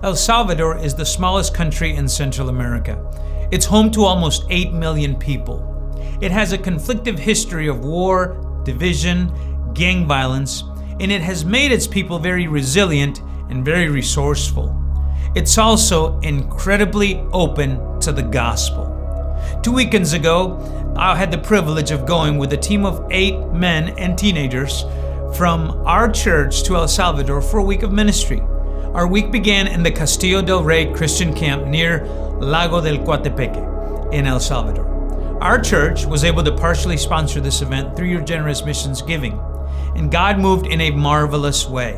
El Salvador is the smallest country in Central America. It's home to almost 8 million people. It has a conflictive history of war, division, gang violence, and it has made its people very resilient and very resourceful. It's also incredibly open to the gospel. 2 weekends ago, I had the privilege of going with a team of 8 men and teenagers from our church to El Salvador for a week of ministry. Our week began in the Castillo del Rey Christian camp near Lago del Coatepeque in El Salvador. Our church was able to partially sponsor this event through your generous missions giving, and God moved in a marvelous way.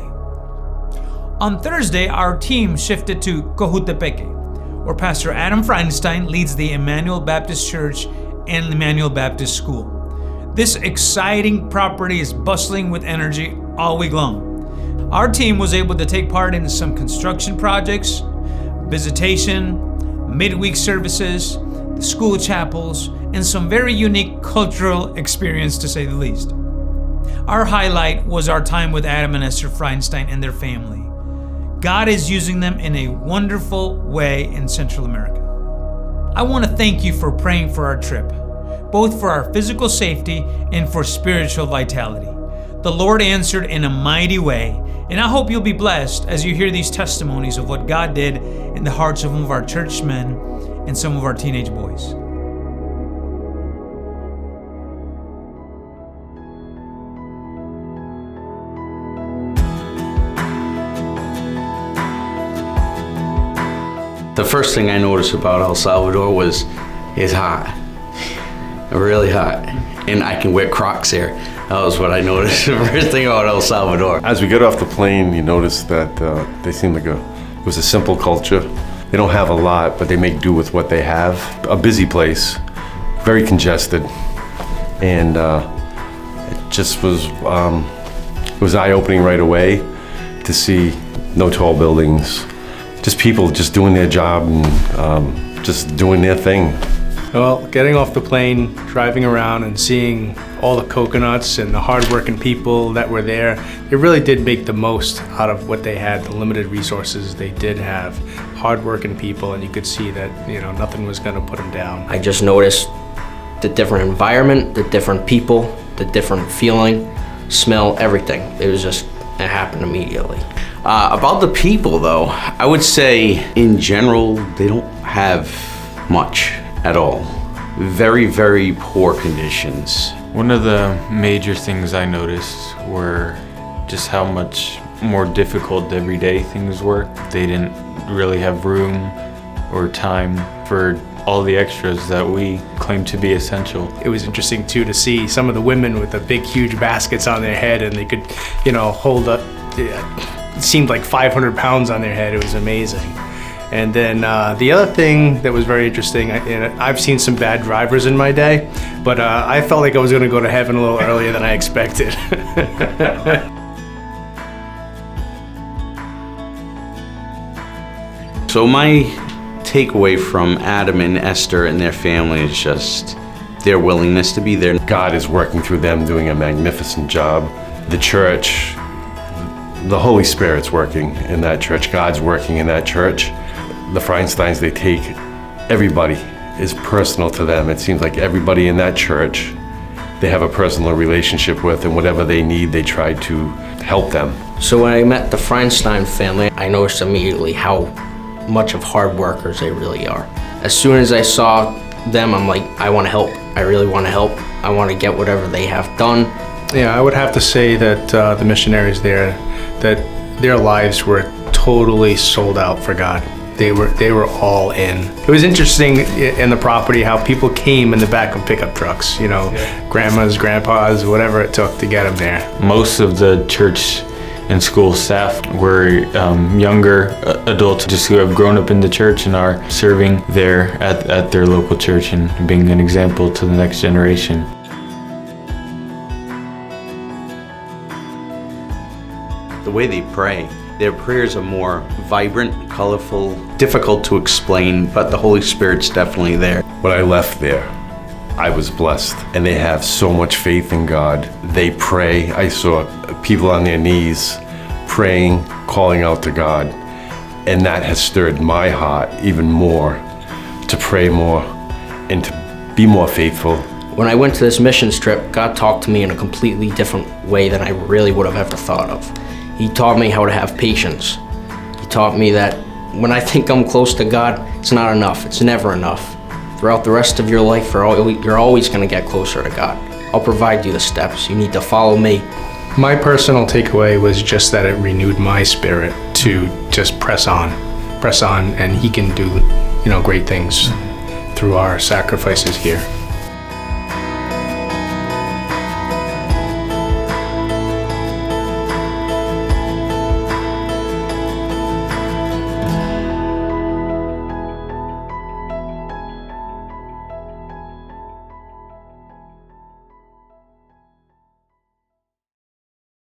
On Thursday, our team shifted to Cojutepeque, where Pastor Adam Freinstein leads the Emmanuel Baptist Church and Emmanuel Baptist School. This exciting property is bustling with energy all week long. Our team was able to take part in some construction projects, visitation, midweek services, the school chapels, and some very unique cultural experience to say the least. Our highlight was our time with Adam and Esther Freinstein and their family. God is using them in a wonderful way in Central America. I want to thank you for praying for our trip, both for our physical safety and for spiritual vitality. The Lord answered in a mighty way, and I hope you'll be blessed as you hear these testimonies of what God did in the hearts of some of our church men and some of our teenage boys. The first thing I noticed about El Salvador was it's hot, really hot, and I can wear Crocs here. That was what I noticed the first thing about El Salvador. As we get off the plane, you notice that they seem like it was a simple culture. They don't have a lot, but they make do with what they have. A busy place, very congested, and it just was eye-opening right away to see no tall buildings, just people just doing their job and just doing their thing. Well, getting off the plane, driving around and seeing all the coconuts and the hardworking people that were there, they really did make the most out of what they had, the limited resources they did have. Hardworking people, and you could see that, nothing was gonna put them down. I just noticed the different environment, the different people, the different feeling, smell, everything. It happened immediately. About the people though, I would say in general, they don't have much at all. Very, very poor conditions. One of the major things I noticed were just how much more difficult everyday things were. They didn't really have room or time for all the extras that we claim to be essential. It was interesting too to see some of the women with the big huge baskets on their head, and they could, hold up, it seemed like 500 pounds on their head. It was amazing. And then the other thing that was very interesting, I've seen some bad drivers in my day, but I felt like I was gonna go to heaven a little earlier than I expected. So my takeaway from Adam and Esther and their family is just their willingness to be there. God is working through them, doing a magnificent job. The church, the Holy Spirit's working in that church. God's working in that church. The Freinsteins, they take everybody is personal to them. It seems like everybody in that church, they have a personal relationship with, and whatever they need, they try to help them. So when I met the Freinstein family, I noticed immediately how much of hard workers they really are. As soon as I saw them, I'm like, I want to help. I really want to help. I want to get whatever they have done. Yeah, I would have to say that the missionaries there, that their lives were totally sold out for God. They were all in. It was interesting in the property how people came in the back of pickup trucks, grandmas, grandpas, whatever it took to get them there. Most of the church and school staff were younger adults just who have grown up in the church and are serving there at their local church and being an example to the next generation. The way they pray, their prayers are more vibrant, colorful, difficult to explain, but the Holy Spirit's definitely there. When I left there, I was blessed, and they have so much faith in God. They pray. I saw people on their knees praying, calling out to God. And that has stirred my heart even more to pray more and to be more faithful. When I went to this missions trip, God talked to me in a completely different way than I really would have ever thought of. He taught me how to have patience. He taught me that when I think I'm close to God, it's not enough. It's never enough. Throughout the rest of your life, you're always going to get closer to God. I'll provide you the steps. You need to follow me. My personal takeaway was just that it renewed my spirit to just press on, and He can do, great things through our sacrifices here.